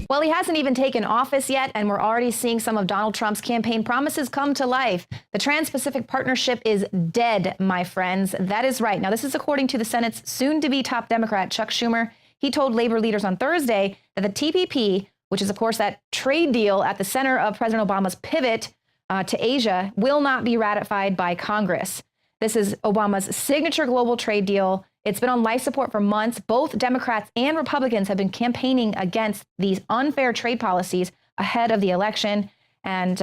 Well, he hasn't even taken office yet, and we're already seeing some of Donald Trump's campaign promises come to life. The Trans-Pacific Partnership is dead, my friends. That is right. Now, this is according to the Senate's soon-to-be top Democrat, Chuck Schumer. He told labor leaders on Thursday that the TPP, which is, of course, that trade deal at the center of President Obama's pivot to Asia, will not be ratified by Congress. This is Obama's signature global trade deal. It's been on life support for months. Both Democrats and Republicans have been campaigning against these unfair trade policies ahead of the election. And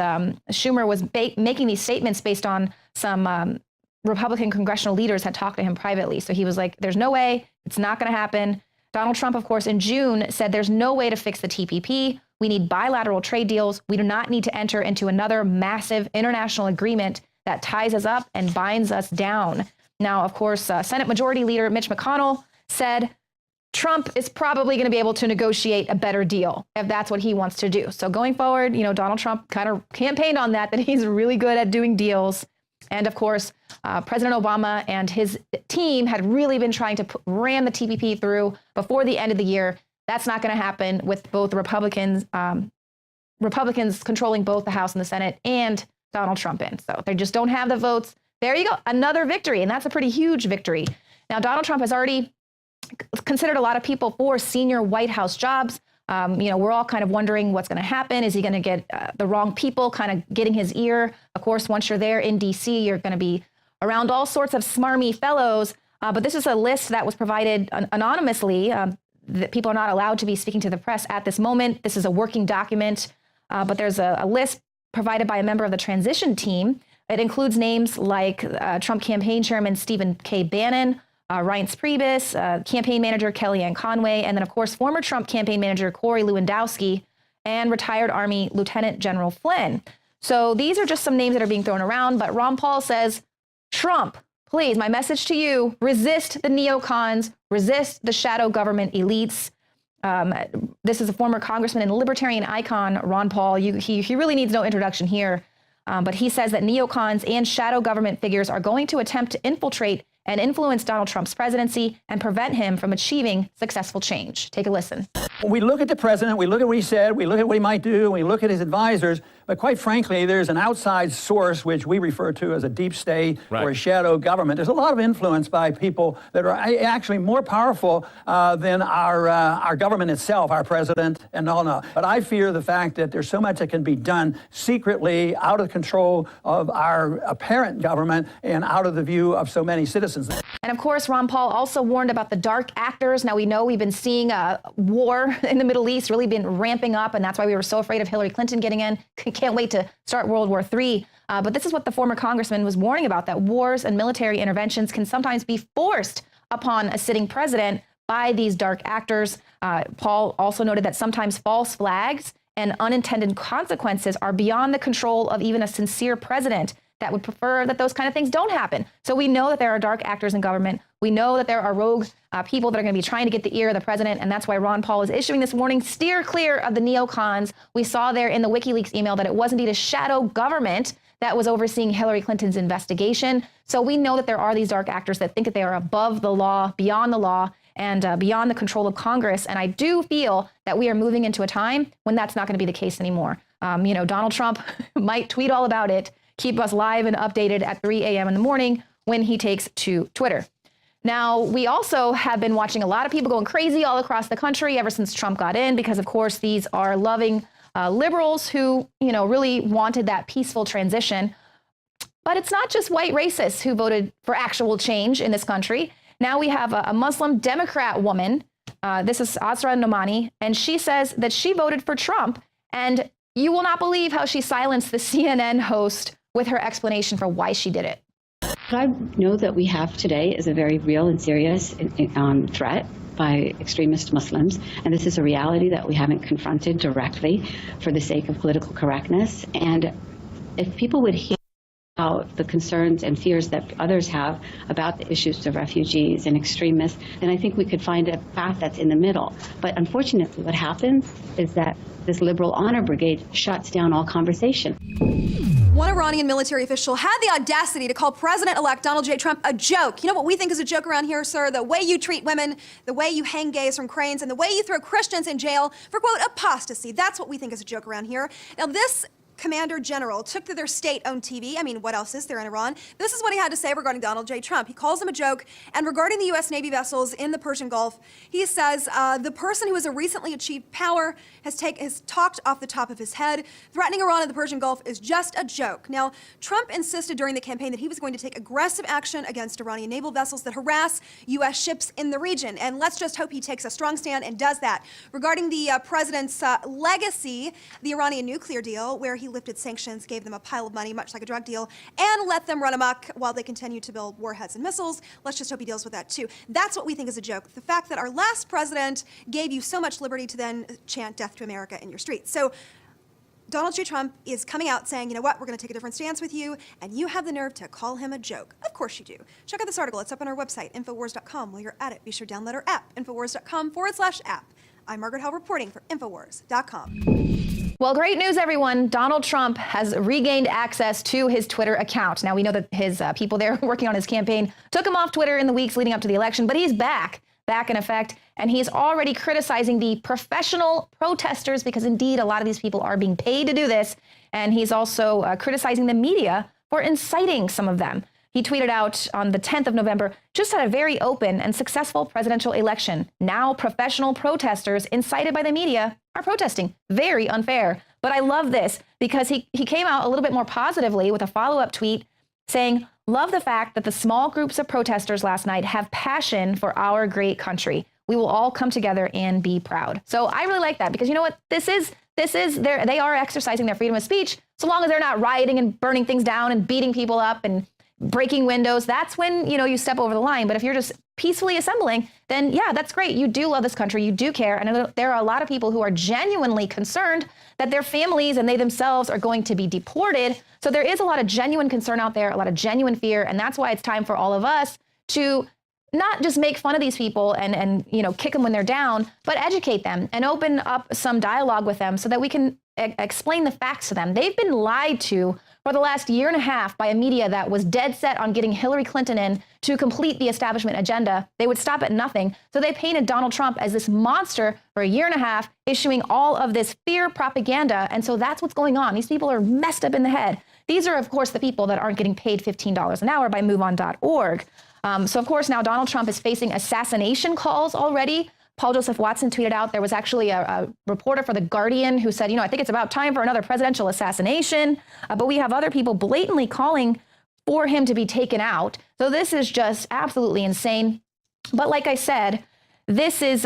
Schumer was making these statements based on some Republican congressional leaders had talked to him privately. So he was like, there's no way, it's not going to happen. Donald Trump, of course, in June said there's no way to fix the TPP. We need bilateral trade deals. We do not need to enter into another massive international agreement that ties us up and binds us down. Now, of course, Senate Majority Leader Mitch McConnell said Trump is probably going to be able to negotiate a better deal if that's what he wants to do. So going forward, you know, Donald Trump kind of campaigned on that he's really good at doing deals. And of course, President Obama and his team had really been trying to ram the TPP through before the end of the year. That's not going to happen with both Republicans controlling both the House and the Senate and Donald Trump in. So they just don't have the votes. There you go. Another victory. And that's a pretty huge victory. Now, Donald Trump has already considered a lot of people for senior White House jobs. You know, we're all kind of wondering what's going to happen. Is he going to get the wrong people kind of getting his ear? Of course, once you're there in D.C., you're going to be around all sorts of smarmy fellows. But this is a list that was provided anonymously. That people are not allowed to be speaking to the press at this moment. This is a working document. But there's a list provided by a member of the transition team. It includes names like Trump campaign chairman Stephen K. Bannon, Reince Priebus, campaign manager Kellyanne Conway, and then, of course, former Trump campaign manager Corey Lewandowski and retired Army Lieutenant General Flynn. So these are just some names that are being thrown around. But Ron Paul says, Trump, please, my message to you, resist the neocons, resist the shadow government elites. This is a former congressman and libertarian icon, Ron Paul. He really needs no introduction here. But he says that neocons and shadow government figures are going to attempt to infiltrate and influence Donald Trump's presidency and prevent him from achieving successful change. Take a listen. We look at the president, we look at what he said, we look at what he might do, we look at his advisors, but quite frankly, there's an outside source, which we refer to as a deep state or a shadow government. There's a lot of influence by people that are actually more powerful than our government itself, our president and all that. But I fear the fact that there's so much that can be done secretly, out of control of our apparent government and out of the view of so many citizens. And of course, Ron Paul also warned about the dark actors. Now, we know we've been seeing a war in the Middle East really been ramping up, and that's why we were so afraid of Hillary Clinton getting in. Can't wait to start World War III. But this is what the former congressman was warning about, that wars and military interventions can sometimes be forced upon a sitting president by these dark actors. Paul also noted that sometimes false flags and unintended consequences are beyond the control of even a sincere president that would prefer that those kind of things don't happen. So we know that there are dark actors in government. We know that there are rogue people that are going to be trying to get the ear of the president. And that's why Ron Paul is issuing this warning, steer clear of the neocons. We saw there in the WikiLeaks email that it was indeed a shadow government that was overseeing Hillary Clinton's investigation. So we know that there are these dark actors that think that they are above the law, beyond the law, and beyond the control of Congress. And I do feel that we are moving into a time when that's not going to be the case anymore. You know, Donald Trump might tweet all about it. Keep us live and updated at 3 a.m. in the morning when he takes to Twitter. Now, we also have been watching a lot of people going crazy all across the country ever since Trump got in, because, of course, these are loving liberals who, you know, really wanted that peaceful transition. But it's not just white racists who voted for actual change in this country. Now we have a Muslim Democrat woman. This is Asra Nomani, and she says that she voted for Trump. And you will not believe how she silenced the CNN host with her explanation for why she did it. What I know that we have today is a very real and serious threat by extremist Muslims, and this is a reality that we haven't confronted directly for the sake of political correctness. And if people would hear about the concerns and fears that others have about the issues of refugees and extremists, then I think we could find a path that's in the middle. But unfortunately, what happens is that this liberal honor brigade shuts down all conversation. One Iranian military official had the audacity to call President-elect Donald J. Trump a joke. You know what we think is a joke around here, sir? The way you treat women, the way you hang gays from cranes, and the way you throw Christians in jail for, quote, apostasy. That's what we think is a joke around here. Now, this Commander General took to their state-owned TV. I mean, what else is there in Iran? This is what he had to say regarding Donald J. Trump. He calls him a joke. And regarding the U.S. Navy vessels in the Persian Gulf, he says the person who has recently achieved power has talked off the top of his head. Threatening Iran in the Persian Gulf is just a joke. Now, Trump insisted during the campaign that he was going to take aggressive action against Iranian naval vessels that harass U.S. ships in the region. And let's just hope he takes a strong stand and does that. Regarding the president's legacy, the Iranian nuclear deal, where he lifted sanctions, gave them a pile of money, much like a drug deal, and let them run amok while they continue to build warheads and missiles. Let's just hope he deals with that too. That's what we think is a joke. The fact that our last president gave you so much liberty to then chant death to America in your streets. So Donald J. Trump is coming out saying, you know what, we're going to take a different stance with you, and you have the nerve to call him a joke. Of course you do. Check out this article. It's up on our website, Infowars.com. While you're at it, be sure to download our app, Infowars.com/app. I'm Margaret Hall reporting for Infowars.com. Well, great news, everyone. Donald Trump has regained access to his Twitter account. Now, we know that his people there working on his campaign took him off Twitter in the weeks leading up to the election, but he's back in effect, and he's already criticizing the professional protesters because, indeed, a lot of these people are being paid to do this, and he's also criticizing the media for inciting some of them. He tweeted out on the 10th of November, just had a very open and successful presidential election. Now professional protesters incited by the media are protesting. Very unfair. But I love this because he came out a little bit more positively with a follow-up tweet saying, love the fact that the small groups of protesters last night have passion for our great country. We will all come together and be proud. So I really like that because you know what? They are exercising their freedom of speech so long as they're not rioting and burning things down and beating people up and breaking windows. That's when, you step over the line. But if you're just peacefully assembling, then yeah, that's great. You do love this country. You do care. And there are a lot of people who are genuinely concerned that their families and they themselves are going to be deported. So there is a lot of genuine concern out there, a lot of genuine fear. And that's why it's time for all of us to not just make fun of these people and kick them when they're down, but educate them and open up some dialogue with them so that we can explain the facts to them. They've been lied to for the last year and a half by a media that was dead set on getting Hillary Clinton in to complete the establishment agenda. They would stop at nothing. So they painted Donald Trump as this monster for a year and a half, issuing all of this fear propaganda. And so that's what's going on. These people are messed up in the head. These are, of course, the people that aren't getting paid $15 an hour by MoveOn.org. So, of course, now Donald Trump is facing assassination calls already. Paul Joseph Watson tweeted out there was actually a reporter for The Guardian who said, I think it's about time for another presidential assassination. But we have other people blatantly calling for him to be taken out. So this is just absolutely insane. But like I said, this is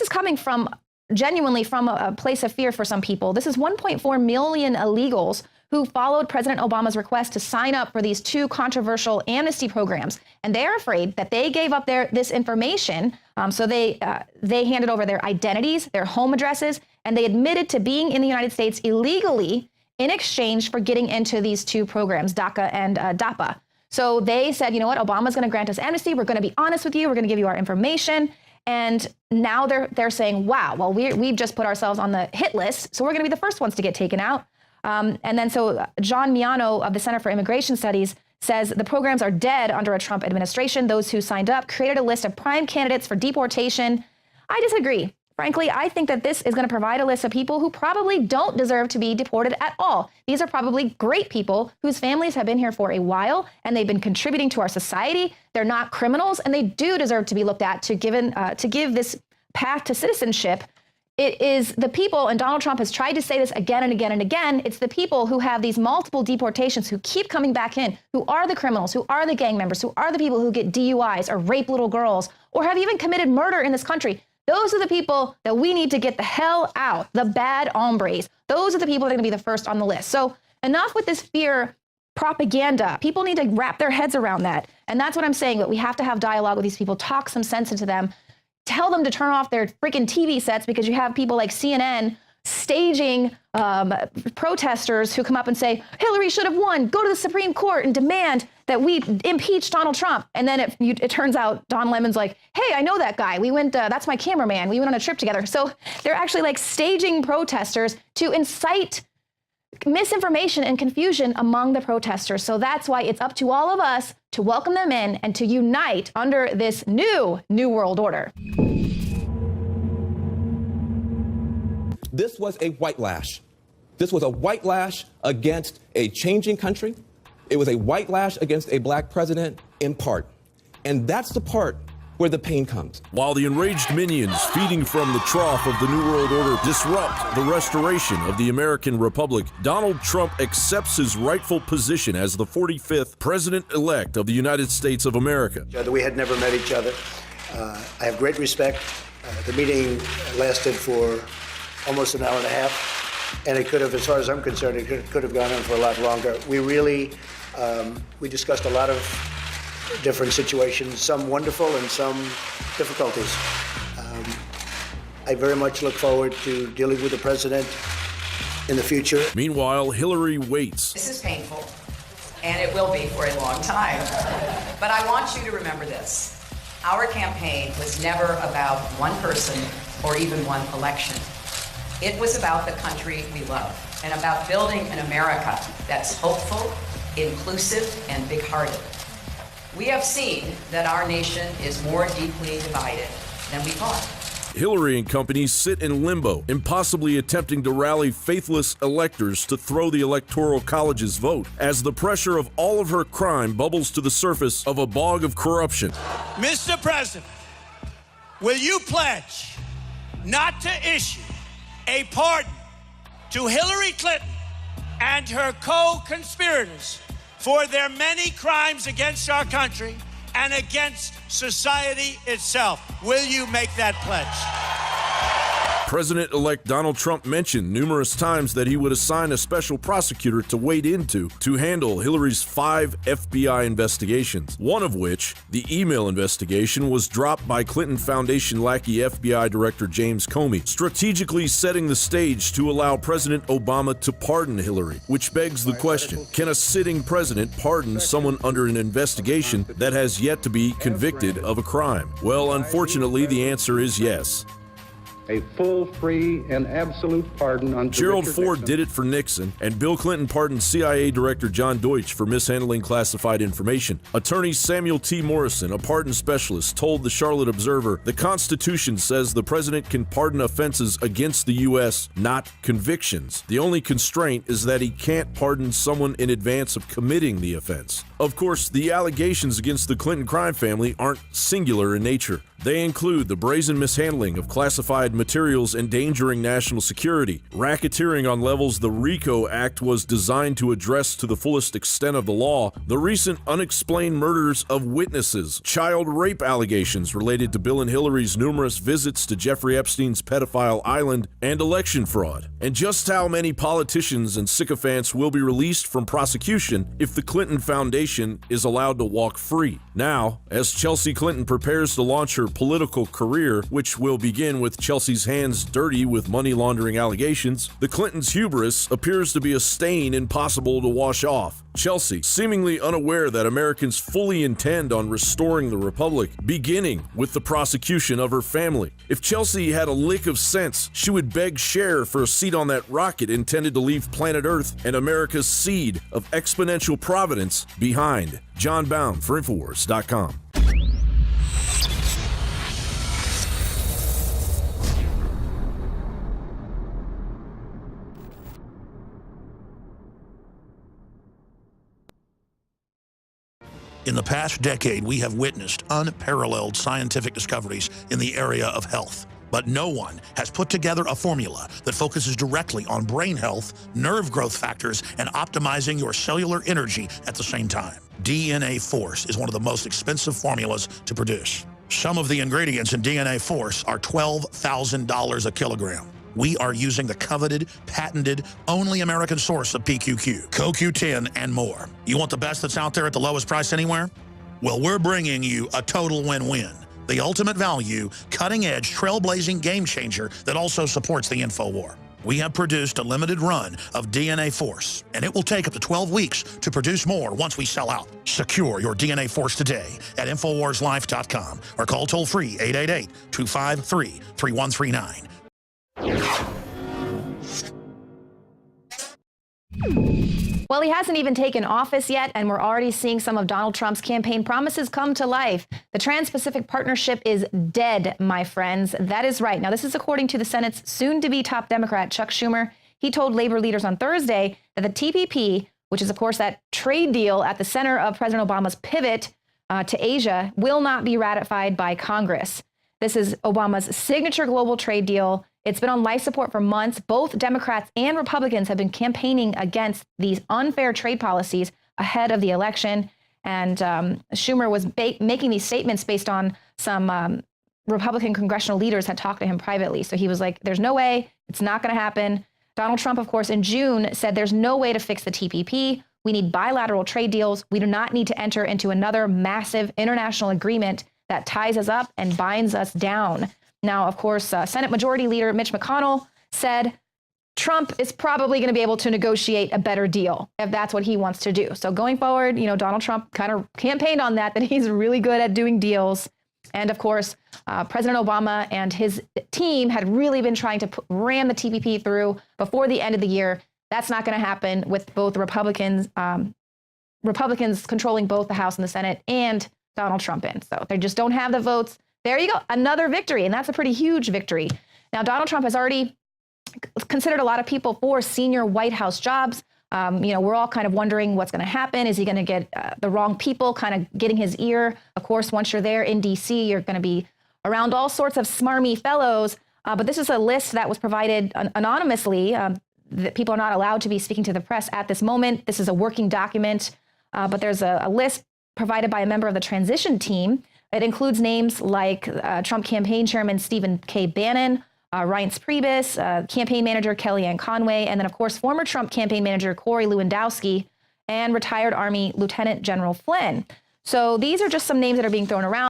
coming from genuinely from a place of fear for some people. This is 1.4 million illegals who followed President Obama's request to sign up for these two controversial amnesty programs. And they're afraid that they gave up this information. So they handed over their identities, their home addresses, and they admitted to being in the United States illegally in exchange for getting into these two programs, DACA and DAPA. So they said, you know what, Obama's going to grant us amnesty. We're going to be honest with you. We're going to give you our information. And now they're saying, wow, well, we've just put ourselves on the hit list. So we're going to be the first ones to get taken out. And then so John Miano of the Center for Immigration Studies says the programs are dead under a Trump administration. Those who signed up created a list of prime candidates for deportation. I disagree. Frankly, I think that this is going to provide a list of people who probably don't deserve to be deported at all. These are probably great people whose families have been here for a while and they've been contributing to our society. They're not criminals and they do deserve to be looked at to give this path to citizenship. It is the people, and Donald Trump has tried to say this again and again and again, it's the people who have these multiple deportations who keep coming back in, who are the criminals, who are the gang members, who are the people who get DUIs or rape little girls or have even committed murder in this country. Those are the people that we need to get the hell out, the bad hombres. Those are the people that are going to be the first on the list. So enough with this fear propaganda. People need to wrap their heads around that. And that's what I'm saying, that we have to have dialogue with these people, talk some sense into them, tell them to turn off their freaking TV sets because you have people like CNN staging protesters who come up and say, Hillary should have won, go to the Supreme Court and demand that we impeach Donald Trump. And then it turns out Don Lemon's like, hey, I know that guy. We went, that's my cameraman. We went on a trip together. So they're actually like staging protesters to incite misinformation and confusion among the protesters. So that's why it's up to all of us to welcome them in and to unite under this new world order. This was a white lash. This was a white lash against a changing country. It was a white lash against a black president in part. And that's the part where the pain comes. While the enraged minions feeding from the trough of the New World Order disrupt the restoration of the American Republic, Donald Trump accepts his rightful position as the 45th president-elect of the United States of America. We had never met each other. I have great respect. The meeting lasted for almost an hour and a half, and it could have, as far as I'm concerned, it could have gone on for a lot longer. We really, we discussed a lot of different situations, some wonderful and some difficulties. I very much look forward to dealing with the president in the future. Meanwhile, Hillary waits. This is painful, and it will be for a long time. But I want you to remember this. Our campaign was never about one person or even one election. It was about the country we love and about building an America that's hopeful, inclusive, and big-hearted. We have seen that our nation is more deeply divided than we thought. Hillary and company sit in limbo, impossibly attempting to rally faithless electors to throw the Electoral College's vote, as the pressure of all of her crime bubbles to the surface of a bog of corruption. Mr. President, will you pledge not to issue a pardon to Hillary Clinton and her co-conspirators for their many crimes against our country and against society itself? Will you make that pledge? President-elect Donald Trump mentioned numerous times that he would assign a special prosecutor to wade into to handle Hillary's 5 FBI investigations, one of which, the email investigation, was dropped by Clinton Foundation lackey FBI Director James Comey, strategically setting the stage to allow President Obama to pardon Hillary, which begs the question, can a sitting president pardon someone under an investigation that has yet to be convicted of a crime? Well, unfortunately, the answer is yes. A full, free, and absolute pardon on Gerald Ford did it for Nixon, and Bill Clinton pardoned CIA Director John Deutsch for mishandling classified information. Attorney Samuel T. Morrison, a pardon specialist, told the Charlotte Observer, the Constitution says the president can pardon offenses against the U.S., not convictions. The only constraint is that he can't pardon someone in advance of committing the offense. Of course, the allegations against the Clinton crime family aren't singular in nature. They include the brazen mishandling of classified materials endangering national security, racketeering on levels the RICO Act was designed to address to the fullest extent of the law, the recent unexplained murders of witnesses, child rape allegations related to Bill and Hillary's numerous visits to Jeffrey Epstein's pedophile island, and election fraud. And just how many politicians and sycophants will be released from prosecution if the Clinton Foundation is allowed to walk free? Now, as Chelsea Clinton prepares to launch her political career, which will begin with Chelsea's hands dirty with money laundering allegations, the Clintons' hubris appears to be a stain impossible to wash off. Chelsea, seemingly unaware that Americans fully intend on restoring the republic, beginning with the prosecution of her family. If Chelsea had a lick of sense, she would beg Cher for a seat on that rocket intended to leave planet Earth and America's seed of exponential providence behind. John Baum for Infowars.com. In the past decade, we have witnessed unparalleled scientific discoveries in the area of health. But no one has put together a formula that focuses directly on brain health, nerve growth factors, and optimizing your cellular energy at the same time. DNA Force is one of the most expensive formulas to produce. Some of the ingredients in DNA Force are $12,000 a kilogram. We are using the coveted, patented, only American source of PQQ, CoQ10, and more. You want the best that's out there at the lowest price anywhere? Well, we're bringing you a total win-win. The ultimate value, cutting-edge, trailblazing game changer that also supports the InfoWar. We have produced a limited run of DNA Force, and it will take up to 12 weeks to produce more once we sell out. Secure your DNA Force today at InfoWarsLife.com or call toll-free 888-253-3139. Well, he hasn't even taken office yet, and we're already seeing some of Donald Trump's campaign promises come to life. The Trans-Pacific Partnership is dead, my friends. That is right. Now, this is according to the Senate's soon-to-be top Democrat, Chuck Schumer. He told labor leaders on Thursday that the TPP, which is, of course, that trade deal at the center of President Obama's pivot to Asia, will not be ratified by Congress. This is Obama's signature global trade deal. It's been on life support for months. Both Democrats and Republicans have been campaigning against these unfair trade policies ahead of the election. And Schumer was making these statements based on some Republican congressional leaders had talked to him privately. So he was like, there's no way, it's not going to happen. Donald Trump, of course, in June said there's no way to fix the TPP. We need bilateral trade deals. We do not need to enter into another massive international agreement that ties us up and binds us down. Now, of course, Senate Majority Leader Mitch McConnell said Trump is probably going to be able to negotiate a better deal if that's what he wants to do. So going forward, you know, Donald Trump kind of campaigned on that he's really good at doing deals. And of course, President Obama and his team had really been trying to ram the TPP through before the end of the year. That's not going to happen with both Republicans controlling both the House and the Senate and Donald Trump in. So they just don't have the votes. There you go. Another victory. And that's a pretty huge victory. Now, Donald Trump has already considered a lot of people for senior White House jobs. We're all kind of wondering what's going to happen. Is he going to get the wrong people kind of getting his ear? Of course, once you're there in D.C., you're going to be around all sorts of smarmy fellows. But this is a list that was provided anonymously. That people are not allowed to be speaking to the press at this moment. This is a working document. But there's a list provided by a member of the transition team. It includes names like Trump campaign chairman Stephen K. Bannon, Reince Priebus, campaign manager Kellyanne Conway, and then, of course, former Trump campaign manager Corey Lewandowski and retired Army Lieutenant General Flynn. So these are just some names that are being thrown around.